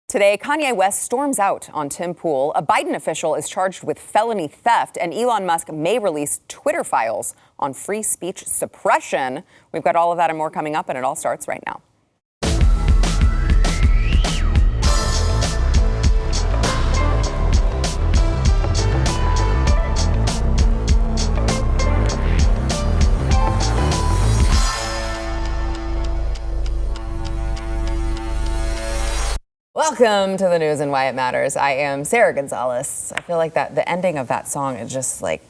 Today, Kanye West storms out on Tim Pool. A Biden official is charged with felony theft, and Elon Musk may release Twitter files on free speech suppression. We've got all of that and more coming up, and it all starts right now. Welcome to the news and why it matters. I am Sarah Gonzalez. I feel like that the ending of that song is just like,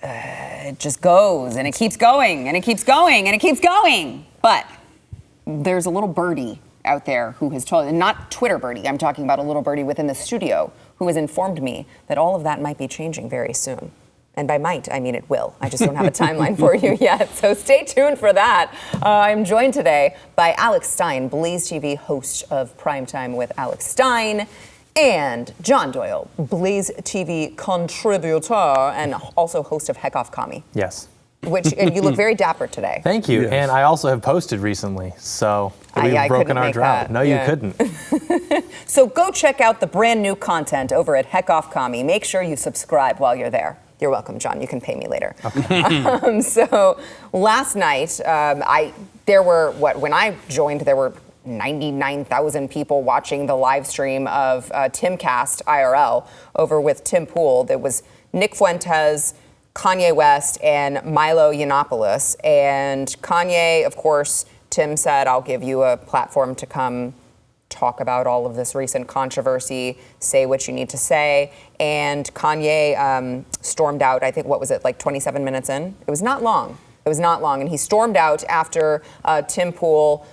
it just goes and it keeps going and it keeps going and it keeps going. But there's a little birdie out there who has told, and not Twitter birdie, I'm talking about a little birdie within the studio who has informed me that all of that might be changing very soon. And by might, I mean it will. I just don't have a timeline for you yet. So stay tuned for that. I'm joined today by Alex Stein, BlazeTV host of Primetime with Alex Stein, and John Doyle, BlazeTV contributor and also host of Heck Off Commie. Yes. Which you look very dapper today. Thank you. Yes. And I also have posted recently, so we've broken our drought. No, you couldn't. So go check out the brand new content over at Heck Off Commie. Make sure you subscribe while you're there. You're welcome, John. You can pay me later. Okay. So last night, when I joined, there were 99,000 people watching the live stream of Timcast IRL over with Tim Pool. There was Nick Fuentes, Kanye West, and Milo Yiannopoulos. And Kanye, of course, Tim said, I'll give you a platform to come talk about all of this recent controversy, say what you need to say. And Kanye stormed out, I think, what was it, like 27 minutes in? It was not long. And he stormed out after Tim Pool.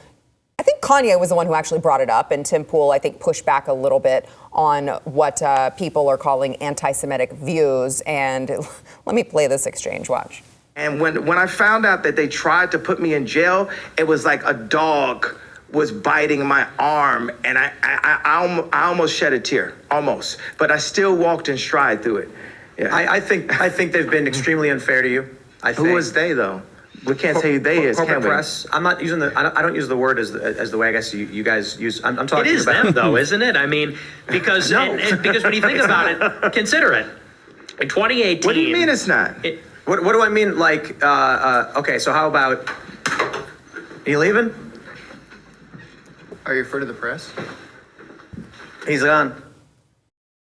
I think Kanye was the one who actually brought it up, and Tim Pool, I think, pushed back a little bit on what people are calling anti-Semitic views. And let me play this exchange. Watch. And when I found out that they tried to put me in jail, it was like a dog was biting my arm, and I almost shed a tear, almost. But I still walked in stride through it. Yeah. I think they've been extremely unfair to you. Who is they, though? We can't say who they is, corporate can we? Press. I'm not using I don't use the word as the way I guess you guys use. I'm talking about. It is them, though, isn't it? I mean, because because when you think about it, consider it. In 2018. What do you mean it's not? What do I mean? Like, okay, so how about? Are you leaving? Are you referring to the press? He's gone.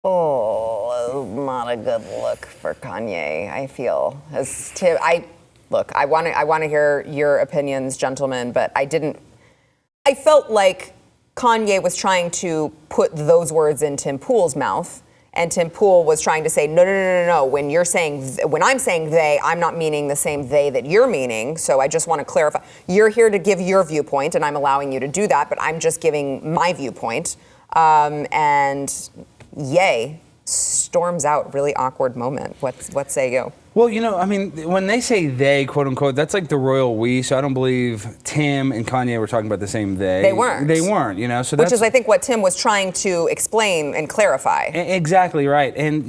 Oh, not a good look for Kanye, I feel. I want to hear your opinions, gentlemen, but I felt like Kanye was trying to put those words in Tim Pool's mouth, and Tim Pool was trying to say, no. When I'm saying they, I'm not meaning the same they that you're meaning. So I just want to clarify. You're here to give your viewpoint, and I'm allowing you to do that, but I'm just giving my viewpoint. And Ye storms out. Really awkward moment. What say you? Well, I mean, when they say they, quote unquote, that's like the royal we. So I don't believe Tim and Kanye were talking about the same they. They weren't. So which is, I think, what Tim was trying to explain and clarify. Exactly right. And,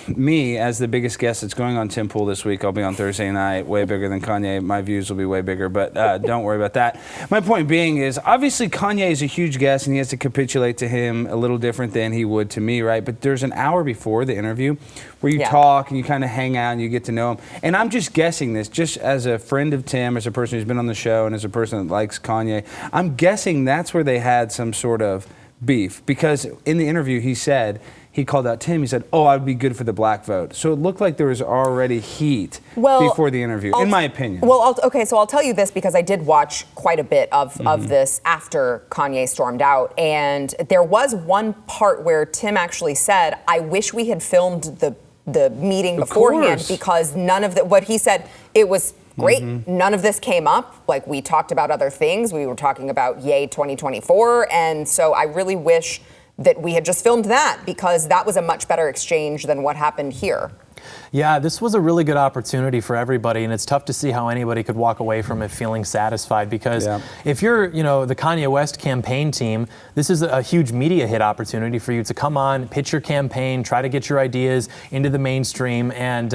me, as the biggest guest that's going on Tim Pool this week, I'll be on Thursday night, way bigger than Kanye. My views will be way bigger, but don't worry about that. My point being is, obviously, Kanye is a huge guest, and he has to capitulate to him a little different than he would to me, right? But there's an hour before the interview where you talk and you kind of hang out and you get to know him. And I'm just guessing this, just as a friend of Tim, as a person who's been on the show, and as a person that likes Kanye, I'm guessing that's where they had some sort of beef. Because in the interview, he called out Tim. He said, I'd be good for the black vote. So it looked like there was already heat before the interview, in my opinion. Well, so I'll tell you this, because I did watch quite a bit of this after Kanye stormed out. And there was one part where Tim actually said, I wish we had filmed the meeting beforehand, because none of what he said, it was great. None of this came up. Like, we talked about other things. We were talking about Ye 2024. And so I really wish that we had just filmed that, because that was a much better exchange than what happened here. Yeah, this was a really good opportunity for everybody, and it's tough to see how anybody could walk away from it feeling satisfied, because if you're, the Kanye West campaign team, this is a huge media hit opportunity for you to come on, pitch your campaign, try to get your ideas into the mainstream, and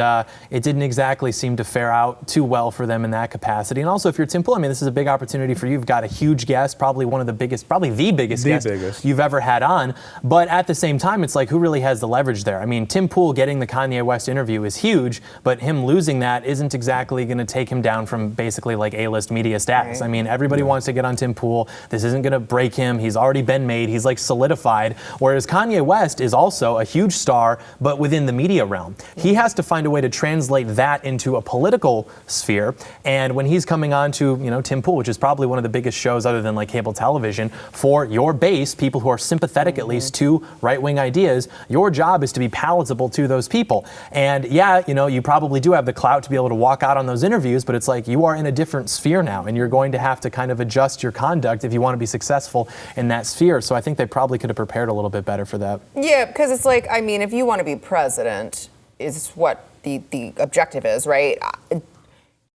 it didn't exactly seem to fare out too well for them in that capacity. And also, if you're Tim Pool, I mean, this is a big opportunity for you. You've got a huge guest, probably one of the biggest, probably the biggest guest you've ever had on, but at the same time, it's like, who really has the leverage there? I mean, Tim Pool getting the Kanye West interview is huge, but him losing that isn't exactly going to take him down from basically like A-list media status. Right. I mean, everybody wants to get on Tim Pool. This isn't going to break him. He's already been made. He's like solidified. Whereas Kanye West is also a huge star, but within the media realm. He has to find a way to translate that into a political sphere. And when he's coming on to, Tim Pool, which is probably one of the biggest shows other than like cable television, for your base, people who are sympathetic at least to right-wing ideas, your job is to be palatable to those people. And you probably do have the clout to be able to walk out on those interviews, but it's like you are in a different sphere now, and you're going to have to kind of adjust your conduct if you want to be successful in that sphere. So I think they probably could have prepared a little bit better for that. Yeah, because it's like, I mean, if you want to be president, is what the objective is, right?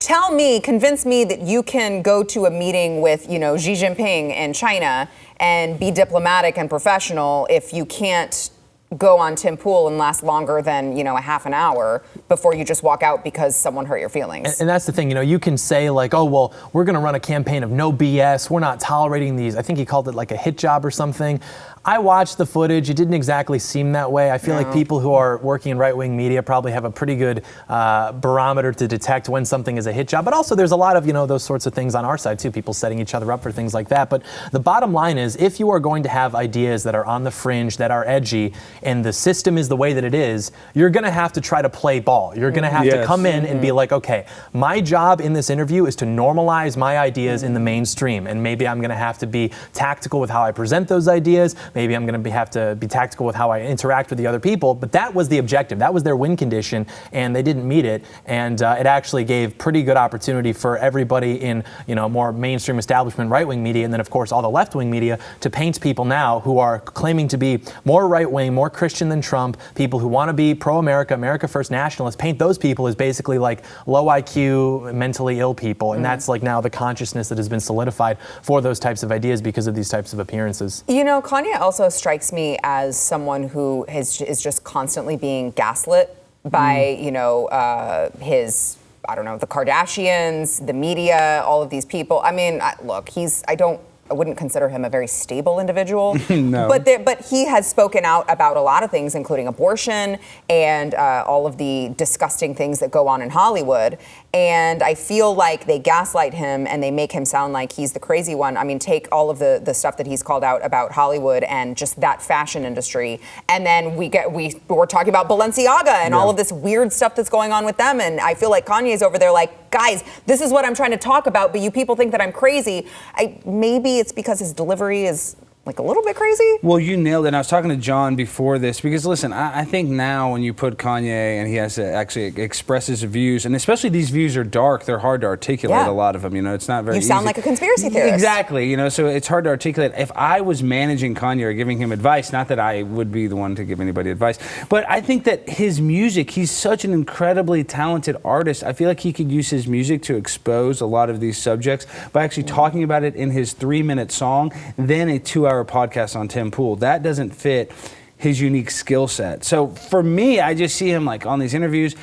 Convince me that you can go to a meeting with, Xi Jinping in China and be diplomatic and professional if you can't go on Tim Pool and last longer than, a half an hour before you just walk out because someone hurt your feelings. And that's the thing, you can say like, oh, well, we're going to run a campaign of no BS. We're not tolerating these. I think he called it like a hit job or something. I watched the footage. It didn't exactly seem that way. I feel like people who are working in right-wing media probably have a pretty good barometer to detect when something is a hit job. But also there's a lot of, those sorts of things on our side too, people setting each other up for things like that. But the bottom line is, if you are going to have ideas that are on the fringe, that are edgy, and the system is the way that it is, you're going to have to try to play ball. You're going to have to come in and be like, okay, my job in this interview is to normalize my ideas in the mainstream. And maybe I'm going to have to be tactical with how I present those ideas. Maybe I'm going to have to be tactical with how I interact with the other people. But that was the objective. That was their win condition, and they didn't meet it. And it actually gave pretty good opportunity for everybody in, more mainstream establishment right-wing media, and then, of course, all the left-wing media, to paint people now who are claiming to be more right-wing, more Christian than Trump, people who want to be pro-America, America First nationalists, paint those people as basically like low IQ, mentally ill people. And that's like now the consciousness that has been solidified for those types of ideas because of these types of appearances. Kanye also strikes me as someone who is just constantly being gaslit by, his, the Kardashians, the media, all of these people. I mean, look, I wouldn't consider him a very stable individual. No. But he has spoken out about a lot of things, including abortion and all of the disgusting things that go on in Hollywood. And I feel like they gaslight him and they make him sound like he's the crazy one. I mean, take all of the stuff that he's called out about Hollywood and just that fashion industry. And then we're talking about Balenciaga and all of this weird stuff that's going on with them. And I feel like Kanye's over there like, guys, this is what I'm trying to talk about, but you people think that I'm crazy. Maybe it's because his delivery is like a little bit crazy. Well, you nailed it. And I was talking to John before this because, listen, I think now when you put Kanye and he has to actually express his views, and especially these views are dark, they're hard to articulate, a lot of them. It's not very easy. You sound like a conspiracy theorist. Exactly. So it's hard to articulate. If I was managing Kanye or giving him advice, not that I would be the one to give anybody advice, but I think that his music, he's such an incredibly talented artist. I feel like he could use his music to expose a lot of these subjects by actually talking about it in his 3-minute song, then a 2-hour podcast on Tim Pool. That doesn't fit his unique skill set. So for me, I just see him like on these interviews.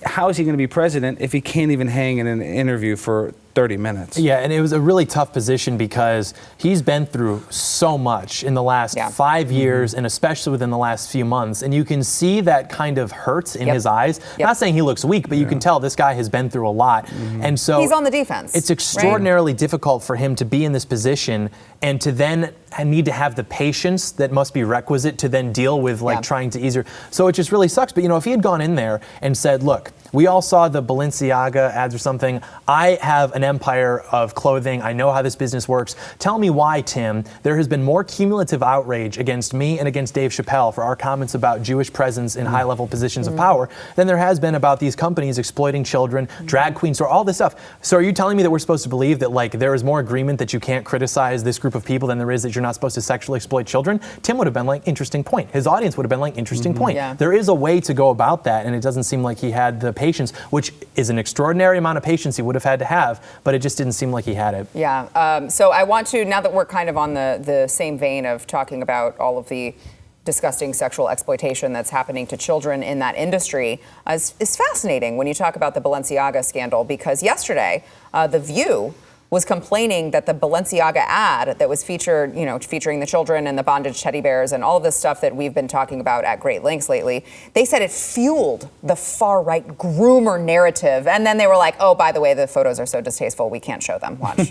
How is he going to be president if he can't even hang in an interview for 30 minutes? Yeah, and it was a really tough position because he's been through so much in the last 5 years, and especially within the last few months. And you can see that kind of hurt in his eyes. Not saying he looks weak, but you can tell this guy has been through a lot. And so he's on the defense. It's extraordinarily difficult for him to be in this position and to then need to have the patience that must be requisite to then deal with trying to ease her. So it just really sucks. But if he had gone in there and said, look, we all saw the Balenciaga ads or something. I have an empire of clothing. I know how this business works. Tell me why, Tim, there has been more cumulative outrage against me and against Dave Chappelle for our comments about Jewish presence in high-level positions of power than there has been about these companies exploiting children, drag queens, or all this stuff. So are you telling me that we're supposed to believe that there is more agreement that you can't criticize this group of people than there is that you're you're not supposed to sexually exploit children, Tim would have been like, interesting point. His audience would have been like, interesting point. Yeah. There is a way to go about that, and it doesn't seem like he had the patience, which is an extraordinary amount of patience he would have had to have, but it just didn't seem like he had it. Yeah. So I want to, now that we're kind of on the same vein of talking about all of the disgusting sexual exploitation that's happening to children in that industry, is fascinating when you talk about the Balenciaga scandal, because yesterday, The View was complaining that the Balenciaga ad that was featured, featuring the children and the bondage teddy bears and all of this stuff that we've been talking about at great lengths lately, they said it fueled the far-right groomer narrative. And then they were like, oh, by the way, the photos are so distasteful, we can't show them. Watch.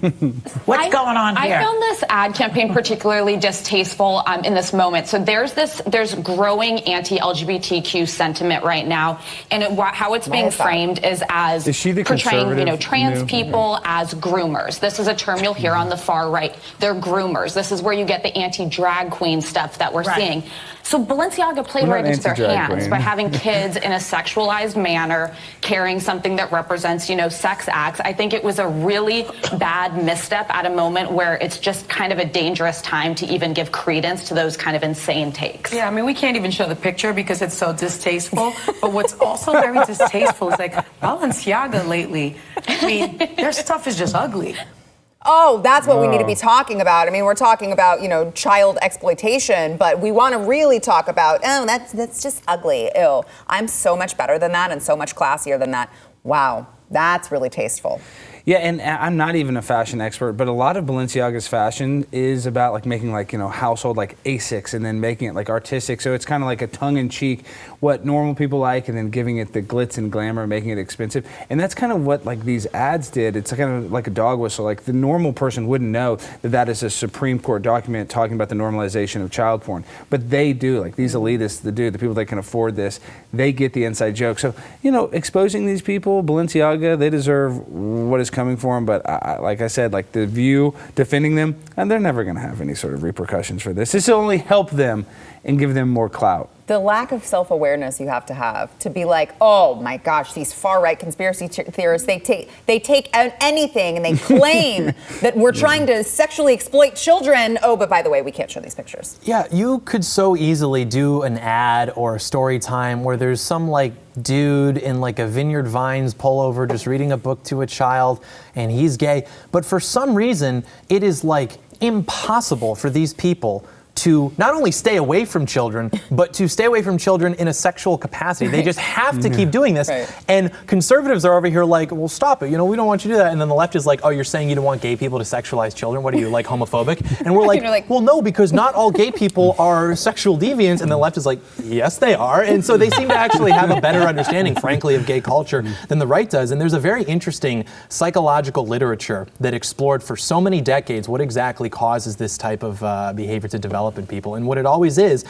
What's going on here? I found this ad campaign particularly distasteful in this moment. So there's growing anti-LGBTQ sentiment right now, and how it's being framed is as she the portraying, trans new? people as groomers. This is a term you'll hear on the far right. They're groomers. This is where you get the anti-drag queen stuff that we're seeing. So Balenciaga played right into their hands by having kids in a sexualized manner, carrying something that represents, sex acts. I think it was a really bad misstep at a moment where it's just kind of a dangerous time to even give credence to those kind of insane takes. Yeah, I mean, we can't even show the picture because it's so distasteful. But what's also very distasteful is like Balenciaga lately. I mean, their stuff is just ugly. Oh, that's what we need to be talking about. I mean, we're talking about, child exploitation, but we want to really talk about, that's just ugly. Ew. I'm so much better than that and so much classier than that. Wow, that's really tasteful. Yeah, and I'm not even a fashion expert, but a lot of Balenciaga's fashion is about like making household Asics and then making it artistic. So it's kind of like a tongue-in-cheek, what normal people like, and then giving it the glitz and glamour, making it expensive. And that's kind of what these ads did. It's kind of like a dog whistle. Like the normal person wouldn't know that is a Supreme Court document talking about the normalization of child porn, but they do. Like these elitists, the people that can afford this, they get the inside joke. So exposing these people, Balenciaga, they deserve what is coming for them, but like I said, The View defending them, and they're never going to have any sort of repercussions for this. This will only help them and give them more clout. The lack of self-awareness you have to be like, oh my gosh, these far-right conspiracy theorists, they take out anything and they claim that we're trying to sexually exploit children. Oh, but by the way, we can't show these pictures. Yeah, you could so easily do an ad or a story time where there's some dude in a Vineyard Vines pullover just reading a book to a child and he's gay. But for some reason, it is impossible for these people to not only stay away from children, but to stay away from children in a sexual capacity. They just have to keep doing this. Right. And conservatives are over here well, stop it. We don't want you to do that. And then the left is oh, you're saying you don't want gay people to sexualize children? What are you, homophobic? And we're well, no, because not all gay people are sexual deviants. And the left is yes, they are. And so they seem to actually have a better understanding, frankly, of gay culture than the right does. And there's a very interesting psychological literature that explored for so many decades what exactly causes this type of behavior to develop in people. And what it always is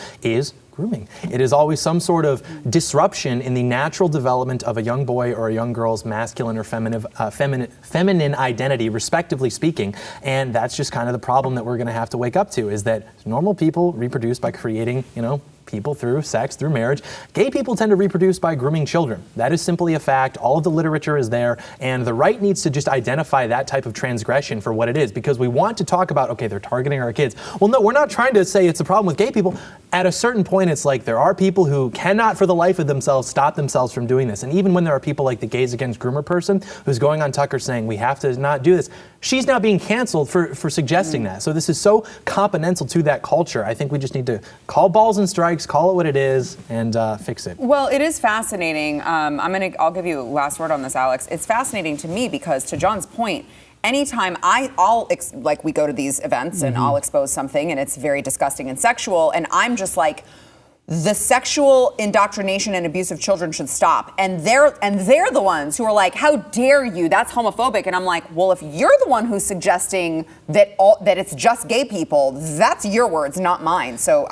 grooming. It is always some sort of disruption in the natural development of a young boy or a young girl's masculine or feminine identity, respectively speaking. And that's just kind of the problem that we're going to have to wake up to, is that normal people reproduce by creating, people through sex, through marriage. Gay people tend to reproduce by grooming children. That is simply a fact. All of the literature is there, and the right needs to just identify that type of transgression for what it is, because we want to talk about, okay, they're targeting our kids. Well, no, we're not trying to say it's a problem with gay people. At a certain point, it's there are people who cannot for the life of themselves stop themselves from doing this. And even when there are people like the Gays Against Groomer person who's going on Tucker saying we have to not do this, she's now being canceled for suggesting that. So this is so componental to that culture. I think we just need to call balls and strikes, call it what it is, and fix it. Well, it is fascinating. I'll give you last word on this, Alex. It's fascinating to me because, to John's point, anytime we go to these events and I'll expose something and it's very disgusting and sexual, and I'm just the sexual indoctrination and abuse of children should stop. And they're the ones who are how dare you? That's homophobic. And I'm well, if you're the one who's suggesting that it's just gay people, that's your words, not mine. So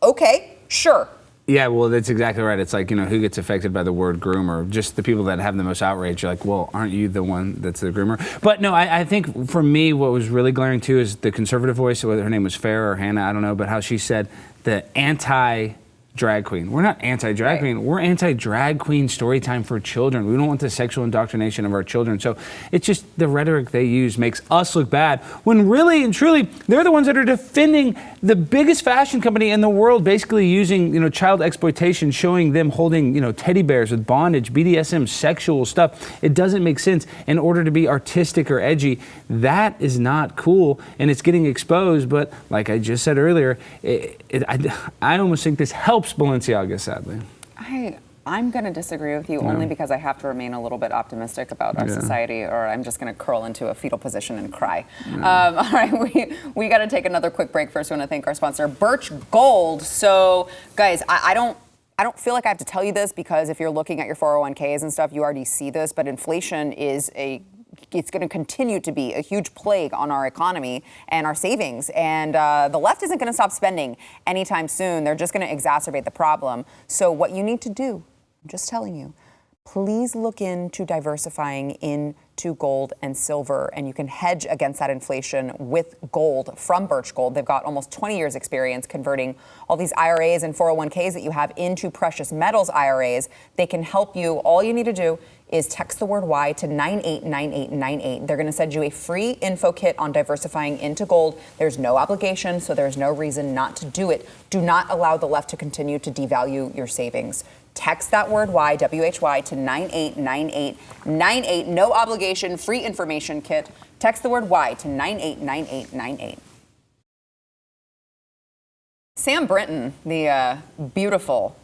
okay, sure. Yeah, well, that's exactly right. It's who gets affected by the word groomer? Just the people that have the most outrage. You're well, aren't you the one that's the groomer? But no, I think for me, what was really glaring too is the conservative voice, whether her name was Farrah or Hannah, I don't know, but how she said the drag queen. We're not anti-drag queen. We're anti-drag queen story time for children. We don't want the sexual indoctrination of our children. So it's just the rhetoric they use makes us look bad when really and truly they're the ones that are defending the biggest fashion company in the world, basically using, child exploitation, showing them holding, teddy bears with bondage, BDSM, sexual stuff. It doesn't make sense in order to be artistic or edgy. That is not cool, and it's getting exposed. But like I just said earlier, I almost think this helps Balenciaga, sadly. I'm going to disagree with you only because I have to remain a little bit optimistic about our society, or I'm just going to curl into a fetal position and cry. All right, we got to take another quick break. First, we want to thank our sponsor, Birch Gold. So, guys, I don't feel like I have to tell you this because if you're looking at your 401ks and stuff, you already see this, but inflation is it's going to continue to be a huge plague on our economy and our savings. And the left isn't going to stop spending anytime soon. They're just going to exacerbate the problem. So what you need to do, I'm just telling you, please look into diversifying into gold and silver, and you can hedge against that inflation with gold from Birch Gold. They've got almost 20 years experience converting all these IRAs and 401ks that you have into precious metals IRAs. They can help you. All you need to do is text the word Y to 989898. They're going to send you a free info kit on diversifying into gold. There's no obligation, so there's no reason not to do it. Do not allow the left to continue to devalue your savings. Text that word Y, W-H-Y, to 989898. No obligation, free information kit. Text the word Y to 989898. Sam Brinton, the beautiful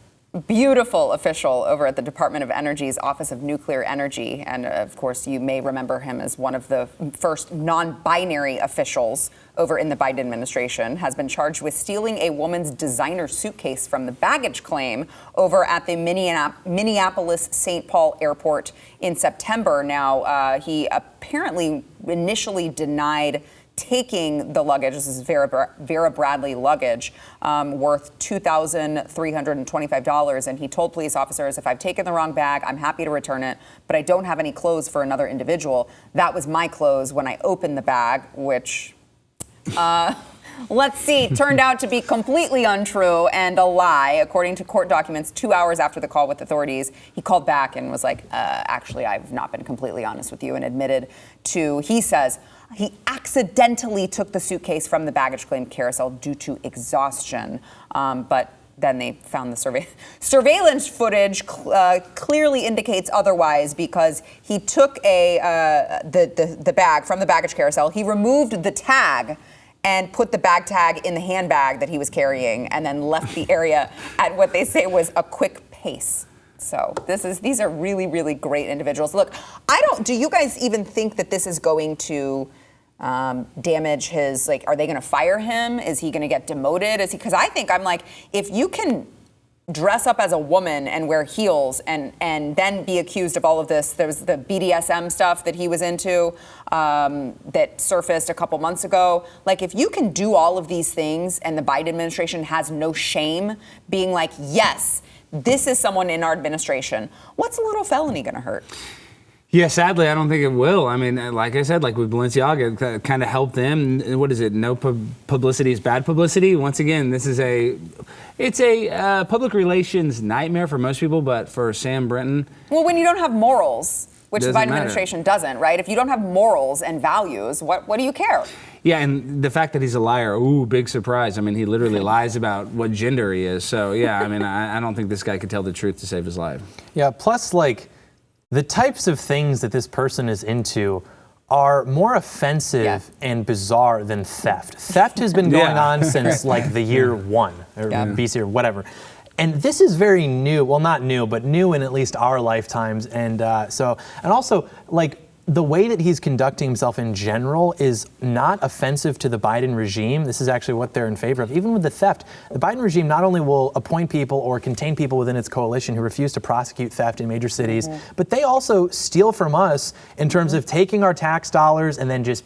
official over at the Department of Energy's Office of Nuclear Energy. And of course, you may remember him as one of the first non-binary officials over in the Biden administration, has been charged with stealing a woman's designer suitcase from the baggage claim over at the Minneapolis-St. Paul airport in September. Now, he apparently initially denied taking the luggage. This is Vera Bradley luggage, worth $2,325. And he told police officers, if I've taken the wrong bag, I'm happy to return it, but I don't have any clothes for another individual. That was my clothes when I opened the bag, which, let's see, turned out to be completely untrue and a lie. According to court documents, 2 hours after the call with authorities, he called back and was like, actually, I've not been completely honest with you, and admitted to, he says, he accidentally took the suitcase from the baggage claim carousel due to exhaustion. But then they found the surveillance footage clearly indicates otherwise, because he took the bag from the baggage carousel. He removed the tag and put the bag tag in the handbag that he was carrying, and then left the area at what they say was a quick pace. So these are really, really great individuals. Look, do you guys even think that this is going to damage his, are they going to fire him? Is he going to get demoted? Because I'm like, if you can dress up as a woman and wear heels and then be accused of all of this, there was the BDSM stuff that he was into that surfaced a couple months ago. If you can do all of these things and the Biden administration has no shame being like, yes, this is someone in our administration, what's a little felony going to hurt? Yeah, sadly, I don't think it will. I mean, like I said, with Balenciaga, it kind of helped them. What is it? No publicity is bad publicity. Once again, this is it's a public relations nightmare for most people, but for Sam Brinton. Well, when you don't have morals, which the Biden administration doesn't, right? If you don't have morals and values, what do you care? Yeah, and the fact that he's a liar, big surprise. I mean, he literally lies about what gender he is. So, yeah, I mean, I don't think this guy could tell the truth to save his life. Yeah, plus, the types of things that this person is into are more offensive and bizarre than theft. Theft has been going on since the year 1 or BC or whatever. And this is very new. Well, not new, but new in at least our lifetimes. And also the way that he's conducting himself in general is not offensive to the Biden regime. This is actually what they're in favor of. Even with the theft, the Biden regime not only will appoint people or contain people within its coalition who refuse to prosecute theft in major cities, but they also steal from us in terms of taking our tax dollars and then just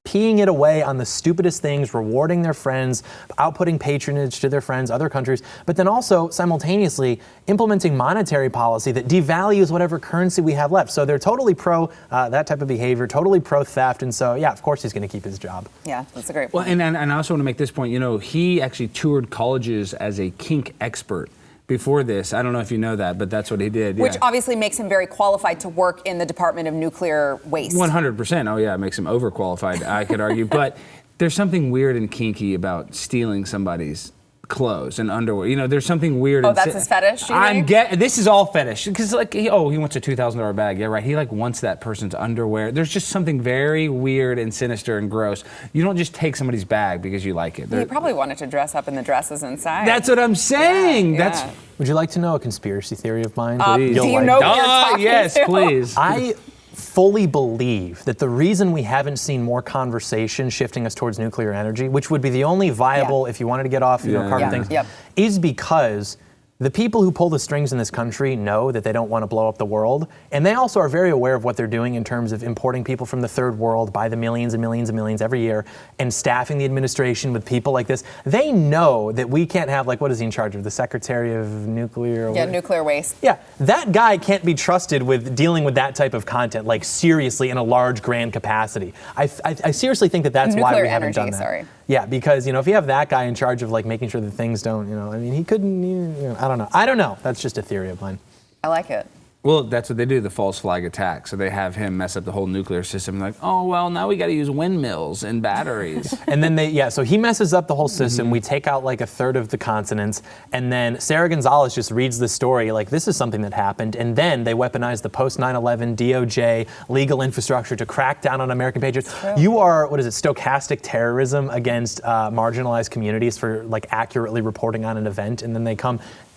peeing it away on the stupidest things, rewarding their friends, outputting patronage to their friends, other countries, but then also simultaneously implementing monetary policy that devalues whatever currency we have left. So they're totally pro that type of behavior, totally pro theft. And so, yeah, of course he's going to keep his job. Yeah, that's a great point. Well, and I also want to make this point, he actually toured colleges as a kink expert. before this. I don't know if you know that, but that's what he did. Which obviously makes him very qualified to work in the Department of Nuclear Waste. 100%. Oh yeah, it makes him overqualified, I could argue. But there's something weird and kinky about stealing somebody's clothes and underwear. You know, there's something weird. Oh, that's his fetish, you think? This is all fetish. Because like, he wants a $2,000 bag. Yeah, right. He like wants that person's underwear. There's just something very weird and sinister and gross. You don't just take somebody's bag because you like it. He probably wanted to dress up in the dresses inside. That's what I'm saying. Yeah. Would you like to know a conspiracy theory of mine? Please. Do you know what you're talking yes, to? please. I fully believe that the reason we haven't seen more conversation shifting us towards nuclear energy, which would be the only viable, if you wanted to get off carbon things, is because the people who pull the strings in this country know that they don't want to blow up the world, and they also are very aware of what they're doing in terms of importing people from the third world by the millions and millions and millions every year and staffing the administration with people like this. They know that we can't have, like, what is he in charge of? The Secretary of Nuclear? Yeah, nuclear waste. Yeah, that guy can't be trusted with dealing with that type of content, like seriously in a large, grand capacity. I seriously think that that's why we haven't done that. Sorry. Yeah, because, you know, if you have that guy in charge of like making sure that things don't, you know, I mean, he couldn't, you know, I don't know. That's just a theory of mine. I like it. Well, that's what they do, the false flag attack. So they have him mess up the whole nuclear system. Like, oh, well, now we got to use windmills and batteries. And then so he messes up the whole system. We take out like a third of the consonants. And then Sarah Gonzalez just reads the story like this is something that happened. And then they weaponize the post 9/11 DOJ legal infrastructure to crack down on American patriots. You are, stochastic terrorism against marginalized communities for like accurately reporting on an event. And then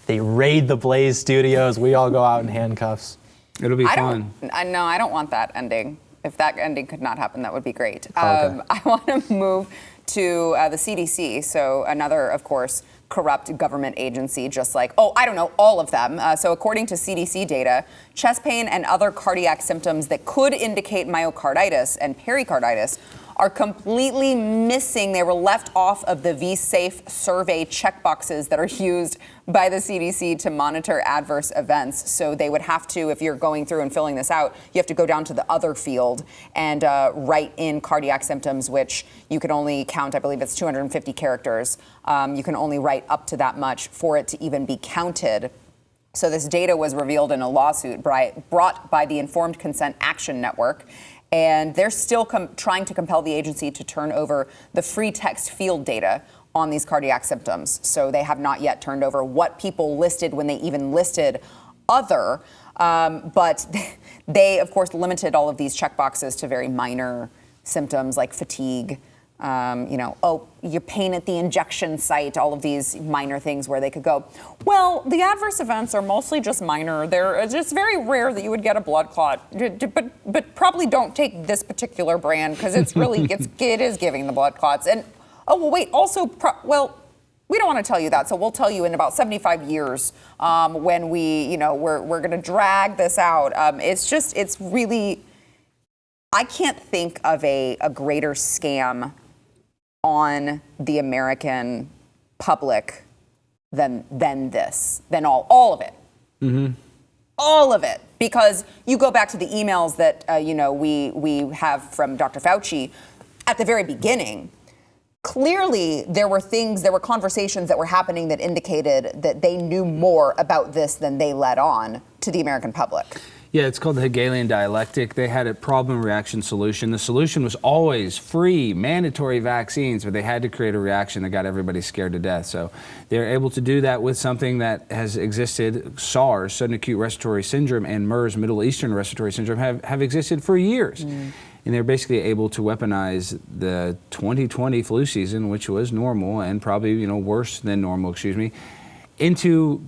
they raid the Blaze studios. We all go out in handcuffs. It'll be fun. No, I don't want that ending. If that ending could not happen, that would be great. Okay. I want to move to the CDC. So another, of course, corrupt government agency, just like, all of them. So according to CDC data, chest pain and other cardiac symptoms that could indicate myocarditis and pericarditis are completely missing. They were left off of the V-Safe survey checkboxes that are used by the CDC to monitor adverse events. So they would have to, if you're going through and filling this out, you have to go down to the other field and write in cardiac symptoms, which you can only count, I believe it's 250 characters. You can only write up to that much for it to even be counted. So this data was revealed in a lawsuit brought by the Informed Consent Action Network. And they're still trying to compel the agency to turn over the free text field data on these cardiac symptoms. So they have not yet turned over what people listed when they even listed other. But they, of course, limited all of these checkboxes to very minor symptoms like fatigue, your pain at the injection site, all of these minor things where they could go, well, the adverse events are mostly just minor. They're just very rare that you would get a blood clot, but probably don't take this particular brand because it's really, it is giving the blood clots. And, also, we don't want to tell you that, so we'll tell you in about 75 years when we're going to drag this out. It's really, I can't think of a greater scam on the American public than all of it. Mm-hmm. All of it. Because you go back to the emails that, we have from Dr. Fauci at the very beginning. Clearly, there were conversations that were happening that indicated that they knew more about this than they let on to the American public. Yeah, it's called the Hegelian dialectic. They had a problem, reaction, solution. The solution was always free, mandatory vaccines, but they had to create a reaction that got everybody scared to death. So they're able to do that with something that has existed. SARS, sudden acute respiratory syndrome, and MERS, Middle Eastern respiratory syndrome, have existed for years. Mm. And they're basically able to weaponize the 2020 flu season, which was normal and probably, worse than normal, into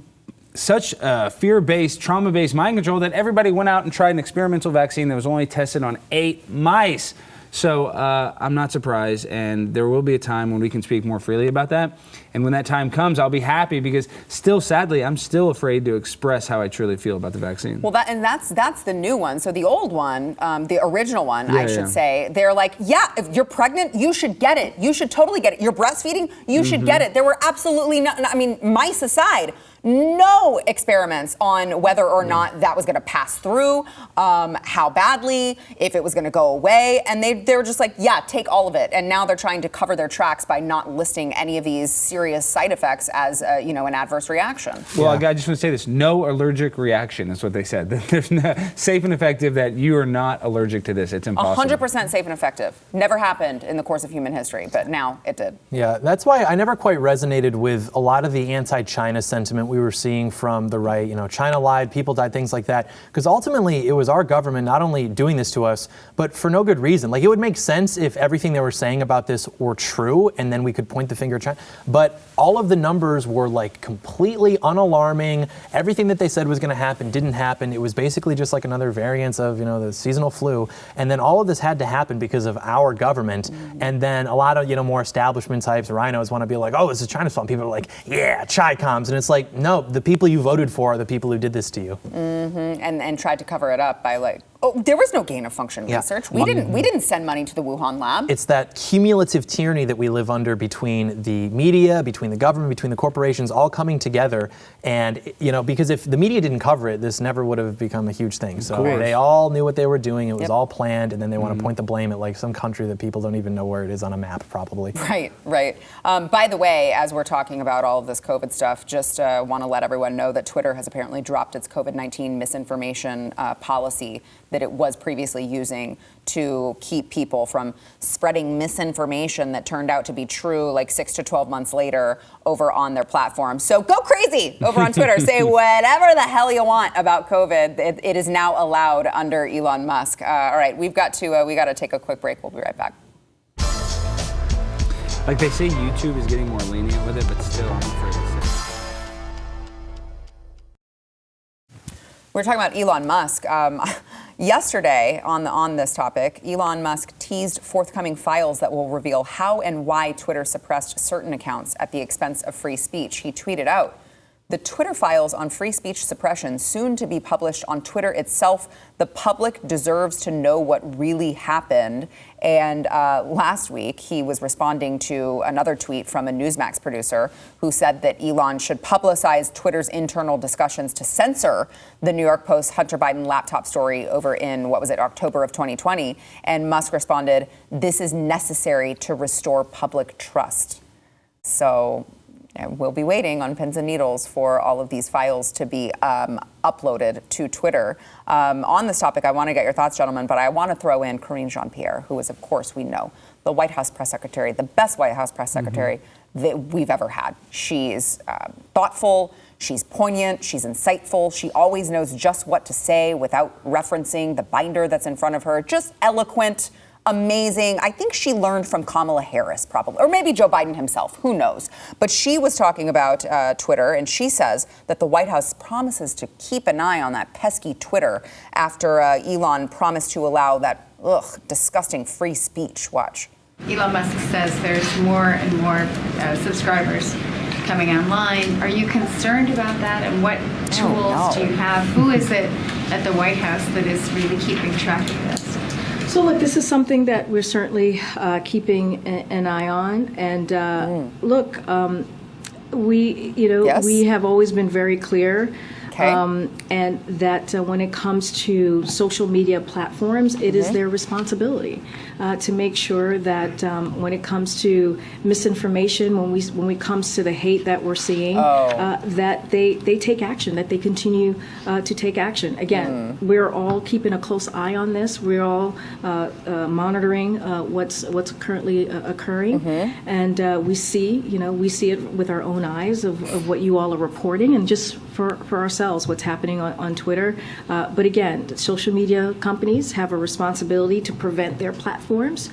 such fear-based, trauma-based mind control that everybody went out and tried an experimental vaccine that was only tested on 8 mice. So I'm not surprised, and there will be a time when we can speak more freely about that. And when that time comes, I'll be happy because still, sadly, I'm still afraid to express how I truly feel about the vaccine. Well, that's the new one. So the old one, the original one, I should say, they're like, if you're pregnant, you should get it. You should totally get it. You're breastfeeding, you should get it. There were absolutely mice aside, no experiments on whether or not that was going to pass through, how badly, if it was going to go away. And they were just like, yeah, take all of it. And now they're trying to cover their tracks by not listing any of these serious side effects as, an adverse reaction. Well, I just want to say this. No allergic reaction is what they said. There's no safe and effective that you are not allergic to this. It's impossible. 100% safe and effective. Never happened in the course of human history, but now it did. Yeah, that's why I never quite resonated with a lot of the anti-China sentiment we were seeing from the right. China lied, people died, things like that. Because ultimately, it was our government not only doing this to us, but for no good reason. Like, it would make sense if everything they were saying about this were true, and then we could point the finger at China. But all of the numbers were like completely unalarming. Everything that they said was going to happen didn't happen. It was basically just like another variant of, the seasonal flu. And then all of this had to happen because of our government. And then a lot of, more establishment types, rhinos, want to be like, oh, this is China's fault. People are like, yeah, Chi-coms. And it's like, no, the people you voted for are the people who did this to you. Mm-hmm. And tried to cover it up by there was no gain of function research. We didn't send money to the Wuhan lab. It's that cumulative tyranny that we live under between the media, between the government, between the corporations, all coming together. And, because if the media didn't cover it, this never would have become a huge thing. So they all knew what they were doing. It was all planned. And then they want to point the blame at like some country that people don't even know where it is on a map, probably. Right. By the way, as we're talking about all of this COVID stuff, just want to let everyone know that Twitter has apparently dropped its COVID-19 misinformation policy that it was previously using to keep people from spreading misinformation that turned out to be true like 6 to 12 months later over on their platform. So go crazy over on Twitter. Say whatever the hell you want about COVID. It is now allowed under Elon Musk. All right, we got to take a quick break. We'll be right back. Like they say, YouTube is getting more lenient with it, but still, I'm afraid to say. We're talking about Elon Musk. Yesterday, on this topic, Elon Musk teased forthcoming files that will reveal how and why Twitter suppressed certain accounts at the expense of free speech. He tweeted out, "The Twitter files on free speech suppression soon to be published on Twitter itself. The public deserves to know what really happened." And last week, he was responding to another tweet from a Newsmax producer who said that Elon should publicize Twitter's internal discussions to censor the New York Post Hunter Biden laptop story over in, October of 2020. And Musk responded, "This is necessary to restore public trust." So we'll be waiting on pins and needles for all of these files to be uploaded to Twitter. On this topic, I want to get your thoughts, gentlemen, but I want to throw in Karine Jean-Pierre, who is, of course, we know, the White House press secretary, the best White House press secretary that we've ever had. She's thoughtful, she's poignant, she's insightful, she always knows just what to say without referencing the binder that's in front of her, just eloquent, amazing. I think she learned from Kamala Harris, probably, or maybe Joe Biden himself, who knows. But she was talking about Twitter, and she says that the White House promises to keep an eye on that pesky Twitter after Elon promised to allow that disgusting free speech. Watch. Elon Musk says there's more and more subscribers coming online. Are you concerned about that? And what tools do you have? Who is it at the White House that is really keeping track of this? So look, this is something that we're certainly keeping an eye on. And look, we have always been very clear. And that when it comes to social media platforms, it is their responsibility to make sure that when it comes to misinformation, when it comes to the hate that we're seeing, that they take action, that they continue to take action. Again, we're all keeping a close eye on this. We're all monitoring what's currently occurring, and we see it with our own eyes of what you all are reporting, and just for ourselves, what's happening on Twitter. But again, social media companies have a responsibility to prevent their platforms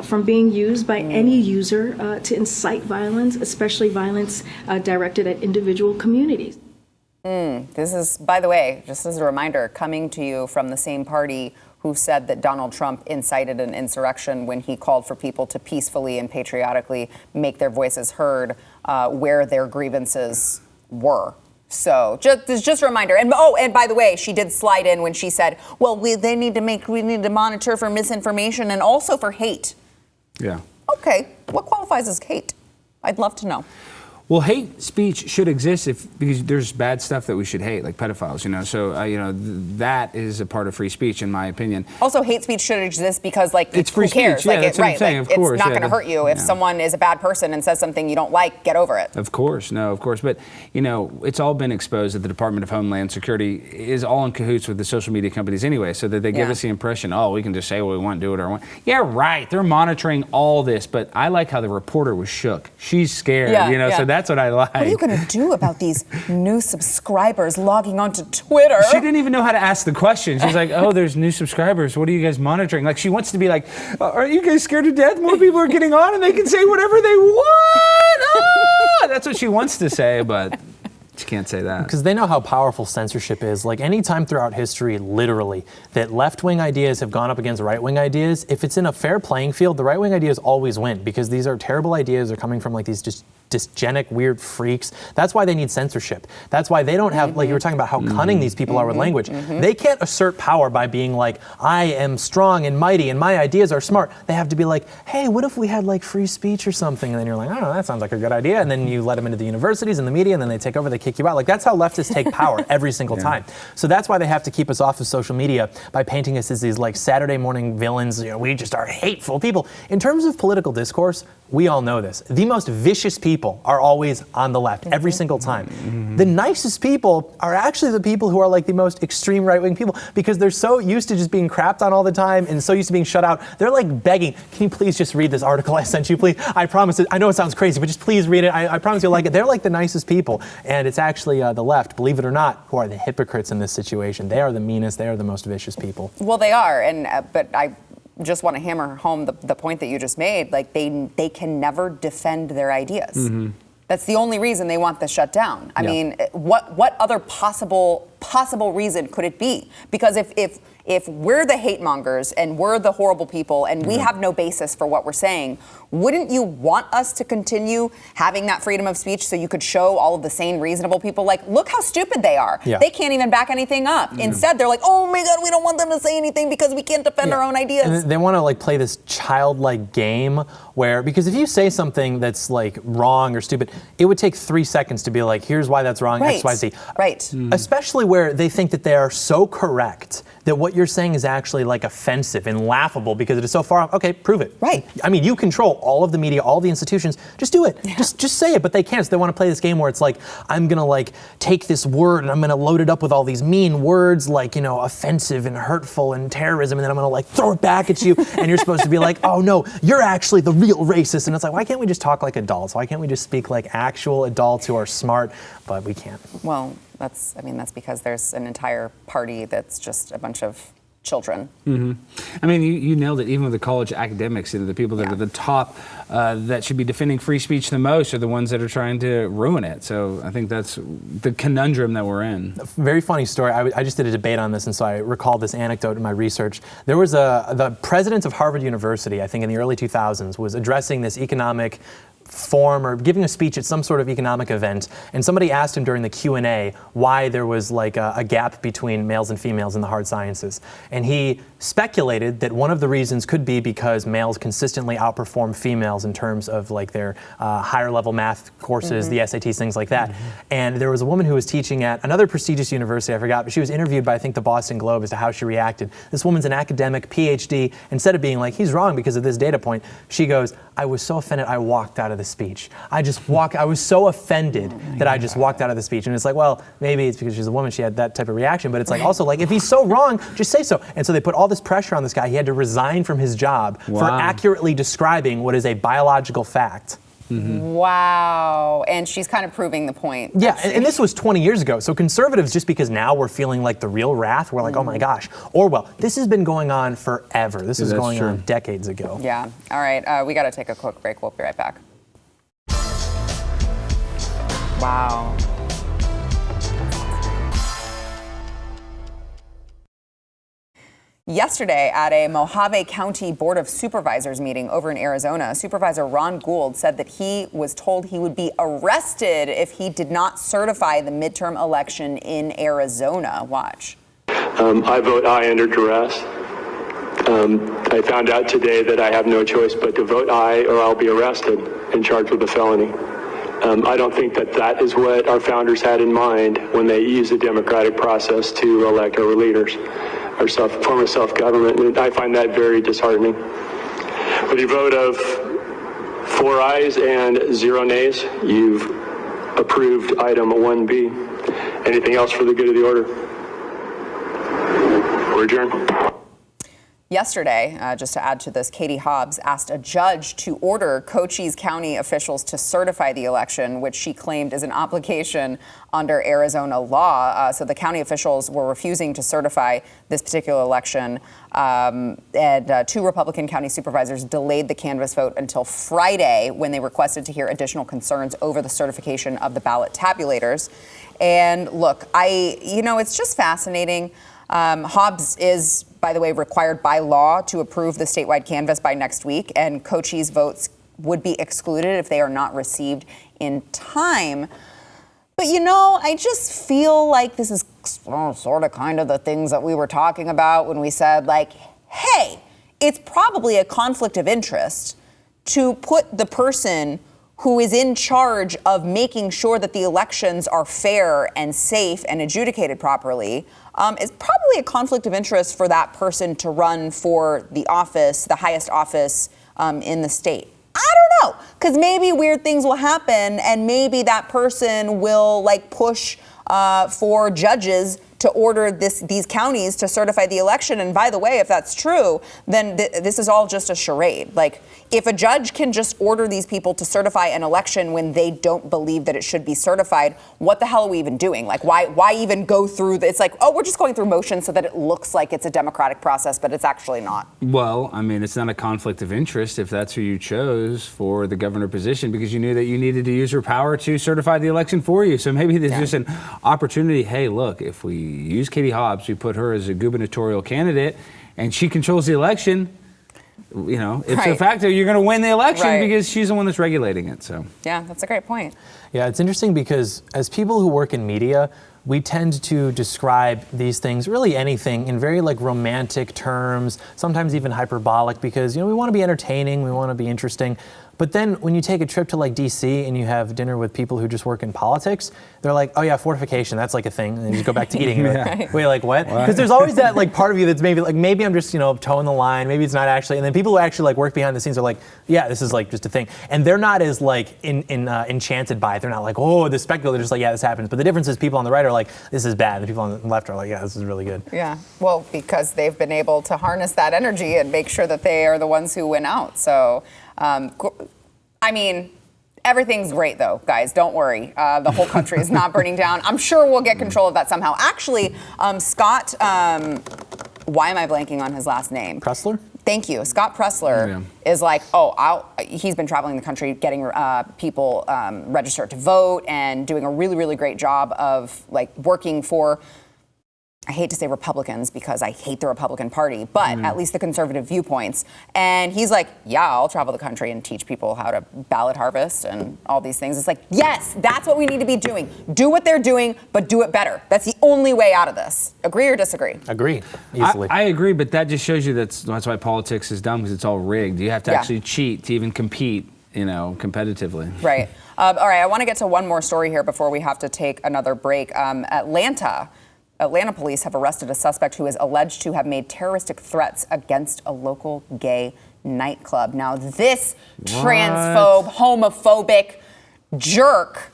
from being used by any user to incite violence, especially violence directed at individual communities. This is, by the way, just as a reminder, coming to you from the same party who said that Donald Trump incited an insurrection when he called for people to peacefully and patriotically make their voices heard where their grievances were. So just a reminder. And by the way, she did slide in when she said, well, we need to monitor for misinformation and also for hate. Yeah. Okay. What qualifies as hate? I'd love to know. Well, hate speech should exist because there's bad stuff that we should hate, like pedophiles, you know. So, that is a part of free speech, in my opinion. Also, hate speech should exist because, like, it's free who cares? speech. Yeah, like, that's what I'm saying. Of course, it's not going to hurt you if someone is a bad person and says something you don't like. Get over it. Of course, but it's all been exposed that the Department of Homeland Security is all in cahoots with the social media companies anyway, so that they give us the impression, oh, we can just say what we want, do what we want. Yeah, right. They're monitoring all this, but I like how the reporter was shook. She's scared, so that's what I like. What are you going to do about these new subscribers logging onto Twitter? She didn't even know how to ask the question. She's like, oh, there's new subscribers. What are you guys monitoring? Like, she wants to be like, are you guys scared to death? More people are getting on and they can say whatever they want. Ah! That's what she wants to say, but she can't say that. Because they know how powerful censorship is. Like, any time throughout history, literally, that left-wing ideas have gone up against right-wing ideas, if it's in a fair playing field, the right-wing ideas always win, because these are terrible ideas. They're coming from, like, these just dysgenic, weird freaks. That's why they need censorship. That's why they don't have, like you were talking about how cunning these people are with language. They can't assert power by being like, I am strong and mighty and my ideas are smart. They have to be like, hey, what if we had like free speech or something? And then you're like, I don't know, that sounds like a good idea. And then you let them into the universities and the media, and then they take over, they kick you out. Like, that's how leftists take power every single time. So that's why they have to keep us off of social media by painting us as these like Saturday morning villains. We just are hateful people. In terms of political discourse, we all know this. The most vicious people are always on the left, every single time. The nicest people are actually the people who are like the most extreme right-wing people, because they're so used to just being crapped on all the time and so used to being shut out. They're like begging, can you please just read this article I sent you, please? I promise it. I know it sounds crazy, but just please read it. I promise you'll like it. They're like the nicest people. And it's actually the left, believe it or not, who are the hypocrites in this situation. They are the meanest. They are the most vicious people. Well, they are. But I just want to hammer home the point that you just made. Like, they can never defend their ideas. That's the only reason they want this shut down. I mean, what other possible reason could it be? Because if we're the hate mongers and we're the horrible people and we have no basis for what we're saying, wouldn't you want us to continue having that freedom of speech so you could show all of the sane, reasonable people, like, look how stupid they are. They can't even back anything up. Instead, they're like, oh my God, we don't want them to say anything because we can't defend our own ideas. And they want to like play this childlike game where, because if you say something that's like wrong or stupid, it would take 3 seconds to be like, here's why that's wrong, X, Y, Z. Especially where they think that they are so correct that what you're saying is actually like offensive and laughable because it is so far off. Okay, prove it. I mean, you control all of the media, all the institutions. Just do it. Just say it. But they can't. So they want to play this game where it's like, I'm gonna like take this word and I'm gonna load it up with all these mean words, like, offensive and hurtful and terrorism, and then I'm gonna like throw it back at you, and you're supposed to be like, oh no, you're actually the real racist. And it's like, why can't we just talk like adults? Why can't we just speak like actual adults who are smart? But we can't. Well, that's because there's an entire party that's just a bunch of children. I mean, you nailed it. Even with the college academics, the people that are the top that should be defending free speech the most are the ones that are trying to ruin it. So I think that's the conundrum that we're in. Very funny story. I just did a debate on this, and so I recalled this anecdote in my research. There was the president of Harvard University, I think in the early 2000s, was addressing this economic forum or giving a speech at some sort of economic event, and somebody asked him during the Q&A why there was like a gap between males and females in the hard sciences, and he speculated that one of the reasons could be because males consistently outperform females in terms of like their higher level math courses, the SATs, things like that. And there was a woman who was teaching at another prestigious university, I forgot, but she was interviewed by I think the Boston Globe as to how she reacted. This woman's an academic, PhD. Instead of being like, he's wrong because of this data point, she goes, I was so offended I walked out of the speech. I was so offended that I just walked out of the speech. And it's like, well, maybe it's because she's a woman, she had that type of reaction, but it's like also like, if he's so wrong, just say so. And so they put all this pressure on this guy. He had to resign from his job for accurately describing what is a biological fact. Wow. And she's kind of proving the point. Yeah, and this was 20 years ago. So conservatives, just because now we're feeling like the real wrath, we're like, oh my gosh. Orwell, this has been going on forever. This is going on decades ago. Yeah. All right. We got to take a quick break. We'll be right back. Wow. Yesterday, at a Mojave County Board of Supervisors meeting over in Arizona, Supervisor Ron Gould said that he was told he would be arrested if he did not certify the midterm election in Arizona. Watch. I vote aye under duress. I found out today that I have no choice but to vote aye or I'll be arrested and charged with a felony. I don't think that is what our founders had in mind when they used the democratic process to elect our leaders, our form of self-government. And I find that very disheartening. With your vote of 4 ayes and 0 nays, you've approved item 1B. Anything else for the good of the order? We're adjourned. Yesterday, just to add to this, Katie Hobbs asked a judge to order Cochise County officials to certify the election, which she claimed is an obligation under Arizona law. So the county officials were refusing to certify this particular election, and 2 Republican county supervisors delayed the canvass vote until Friday when they requested to hear additional concerns over the certification of the ballot tabulators. And look, it's just fascinating. Hobbs is, by the way, required by law to approve the statewide canvass by next week, and Cochise votes would be excluded if they are not received in time. But, I just feel like this is sort of kind of the things that we were talking about when we said, like, hey, it's probably a conflict of interest to put the person who is in charge of making sure that the elections are fair and safe and adjudicated properly. It's probably a conflict of interest for that person to run for the office, the highest office in the state. I don't know, because maybe weird things will happen, and maybe that person will push for judges to order these counties to certify the election. And by the way, if that's true, then this is all just a charade. If a judge can just order these people to certify an election when they don't believe that it should be certified, what the hell are we even doing? Why even go through it's we're just going through motions so that it looks like it's a democratic process, but it's actually not. Well, it's not a conflict of interest if that's who you chose for the governor position, because you knew that you needed to use your power to certify the election for you. So maybe there's just an opportunity. Hey, look, if we use Katie Hobbs, we put her as a gubernatorial candidate, and she controls the election. It's a fact that you're going to win the election because she's the one that's regulating it. So yeah, that's a great point. Yeah, it's interesting because as people who work in media, we tend to describe these things, really anything, in very romantic terms, sometimes even hyperbolic, because we want to be entertaining, we want to be interesting. But then when you take a trip to DC and you have dinner with people who just work in politics, they're like, oh yeah, fortification, that's a thing. And then you just go back to eating. Wait, what? Because there's always that part of you that's maybe I'm just, towing the line, maybe it's not actually. And then people who actually work behind the scenes are like, yeah, this is just a thing. And they're not as enchanted by it. They're not like, oh, the spectacle. They're just like, yeah, this happens. But the difference is people on the right are like, this is bad. And the people on the left are like, yeah, this is really good. Yeah, well, because they've been able to harness that energy and make sure that they are the ones who win out. So, everything's great, though, guys. Don't worry. The whole country is not burning down. I'm sure we'll get control of that somehow. Actually, Scott, why am I blanking on his last name? Pressler? Thank you. Scott Pressler is he's been traveling the country getting people registered to vote and doing a really, really great job of working for, I hate to say Republicans because I hate the Republican Party, but at least the conservative viewpoints. And he's like, yeah, I'll travel the country and teach people how to ballot harvest and all these things. It's yes, that's what we need to be doing. Do what they're doing, but do it better. That's the only way out of this. Agree or disagree? Agree, easily. I agree, but that just shows you that's why politics is dumb, because it's all rigged. You have to actually cheat to even compete, competitively. Right. All right, I want to get to one more story here before we have to take another break. Atlanta police have arrested a suspect who is alleged to have made terroristic threats against a local gay nightclub. Now, this transphobe, homophobic jerk,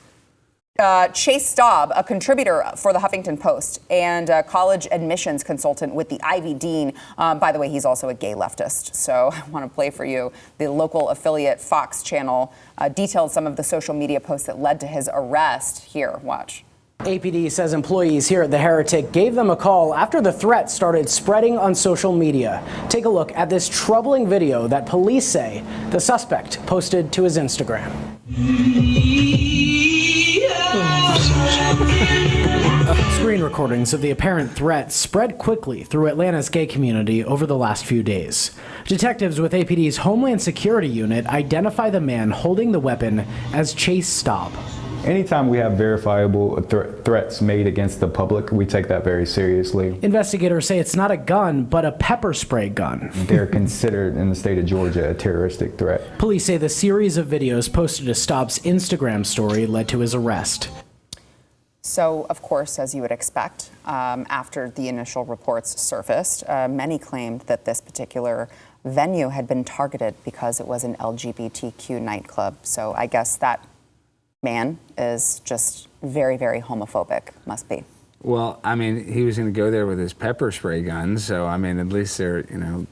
Chase Staub, a contributor for the Huffington Post and a college admissions consultant with the Ivy Dean. By the way, he's also a gay leftist. So I want to play for you. The local affiliate Fox Channel detailed some of the social media posts that led to his arrest. Here, watch. APD says employees here at the Heretic gave them a call after the threat started spreading on social media. Take a look at this troubling video that police say the suspect posted to his Instagram. Screen recordings of the apparent threat spread quickly through Atlanta's gay community over the last few days. Detectives with APD's Homeland Security Unit identify the man holding the weapon as Chase Staub. anytime we have verifiable threats made against the public, we take that very seriously. Investigators say it's not a gun, but a pepper spray gun. They're considered in the state of Georgia a terroristic threat. Police say the series of videos posted to Staub's Instagram story led to his arrest. So, of course, as you would expect, after the initial reports surfaced, many claimed that this particular venue had been targeted because it was an LGBTQ nightclub. So I guess that man is just very, very homophobic, must be. Well, I mean, he was going to go there with his pepper spray gun, so I mean, at least their,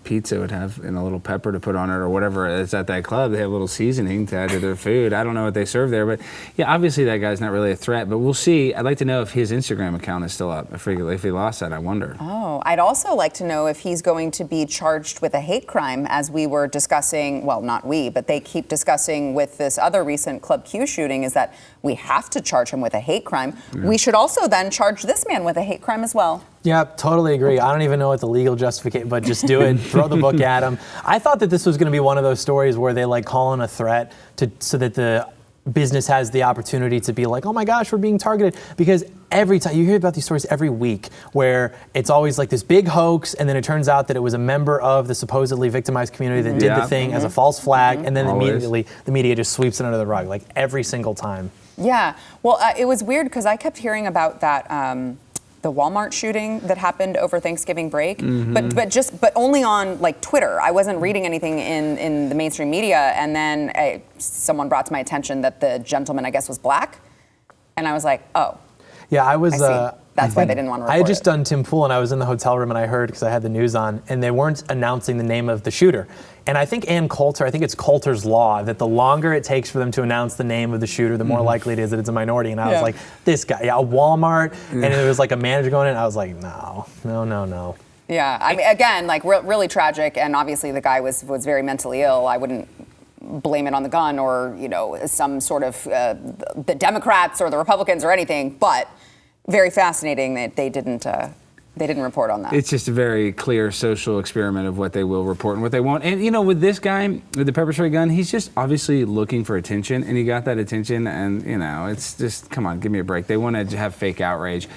pizza would have a little pepper to put on it or whatever. It's at that club. They have a little seasoning to add to their food. I don't know what they serve there, but yeah, obviously that guy's not really a threat. But we'll see. I'd like to know if his Instagram account is still up. If he lost that, I wonder. Oh, I'd also like to know if he's going to be charged with a hate crime, as we were discussing. Well, not we, but they keep discussing with this other recent Club Q shooting. Is that we have to charge him with a hate crime. Yeah. We should also then charge this man with a hate crime as well. Yeah, totally agree. I don't even know what the legal justification, but just do it. Throw the book at him. I thought that this was going to be one of those stories where they call in a threat so that the business has the opportunity to be like, oh my gosh, we're being targeted. Because every time you hear about these stories every week where it's always like this big hoax, and then it turns out that it was a member of the supposedly victimized community that did the thing as a false flag, and then immediately the media just sweeps it under the rug, like every single time. Yeah, well, it was weird because I kept hearing about that the Walmart shooting that happened over Thanksgiving break, but only on Twitter. I wasn't reading anything in the mainstream media, and then someone brought to my attention that the gentleman, I guess, was black, and I was like, oh. Yeah, I was. That's why they didn't want to report I had just done Tim Pool, and I was in the hotel room, and I heard, because I had the news on, and they weren't announcing the name of the shooter. And I think Ann Coulter, I think it's Coulter's law, that the longer it takes for them to announce the name of the shooter, the more likely it is that it's a minority. And I was like, this guy, a Walmart, and it was like a manager going in, I was like, no. Yeah, I mean, again, really tragic, and obviously the guy was very mentally ill. I wouldn't blame it on the gun or, some sort of the Democrats or the Republicans or anything, but very fascinating that they didn't report on that. It's just a very clear social experiment of what they will report and what they won't. And, with this guy, with the pepper spray gun, he's just obviously looking for attention, and he got that attention, and, it's just, come on, give me a break. They want to have fake outrage.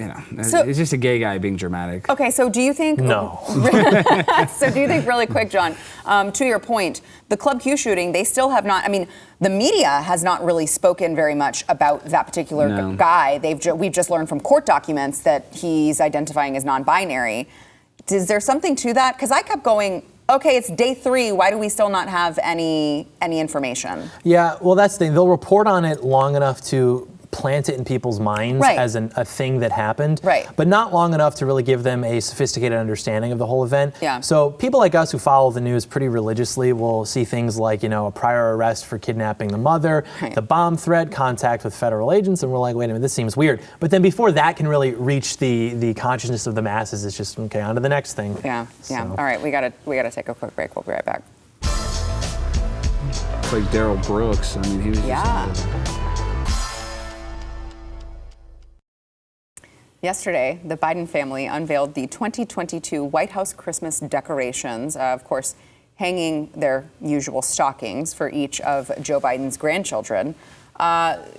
It's just a gay guy being dramatic. Okay, so do you think... No. So do you think, really quick, John, to your point, the Club Q shooting, they still have not... I mean, the media has not really spoken very much about that particular guy. We've just learned from court documents that he's identifying as non-binary. Is there something to that? Because I kept going... Okay, it's day 3. Why do we still not have any information? Yeah, well, that's the thing. They'll report on it long enough to plant it in people's minds as a thing that happened, but not long enough to really give them a sophisticated understanding of the whole event. Yeah. So people like us who follow the news pretty religiously will see things like, a prior arrest for kidnapping the mother, the bomb threat, contact with federal agents, and we're like, wait a minute, this seems weird. But then before that can really reach the consciousness of the masses, it's just, okay, on to the next thing. Yeah. All right, we gotta take a quick break. We'll be right back. It's like Daryl Brooks. I mean, he was just... Yesterday, the Biden family unveiled the 2022 White House Christmas decorations, of course, hanging their usual stockings for each of Joe Biden's grandchildren.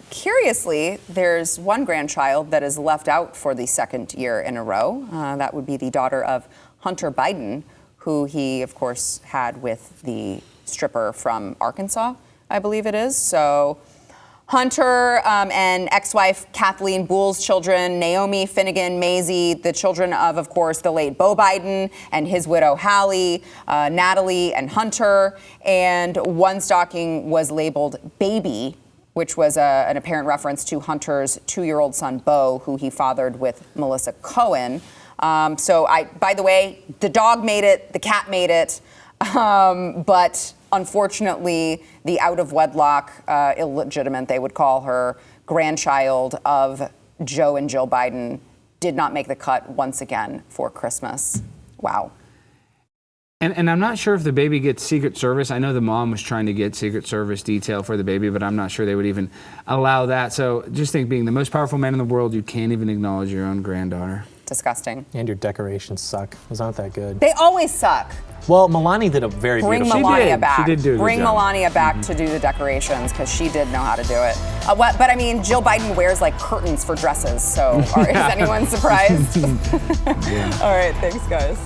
Curiously, there's one grandchild that is left out for the second year in a row. That would be the daughter of Hunter Biden, who he, of course, had with the stripper from Arkansas, I believe it is. So Hunter and ex-wife Kathleen Boole's children, Naomi, Finnegan, Maisie, the children of course, the late Beau Biden and his widow Hallie, Natalie and Hunter. And one stocking was labeled Baby, which was an apparent reference to Hunter's 2-year-old son, Beau, who he fathered with Melissa Cohen. By the way, the dog made it, the cat made it, but unfortunately, the out-of-wedlock, illegitimate, they would call her, grandchild of Joe and Jill Biden did not make the cut once again for Christmas. Wow. And I'm not sure if the baby gets Secret Service. I know the mom was trying to get Secret Service detail for the baby, but I'm not sure they would even allow that. So just think, being the most powerful man in the world, you can't even acknowledge your own granddaughter. Disgusting. And your decorations suck. Those aren't that good. They always suck. Well, Melania did a very Bring beautiful Melania back. She did do a good Bring job. Melania back to do the decorations because she did know how to do it. But I mean, Jill Biden wears like curtains for dresses, so is anyone surprised? All right, thanks guys.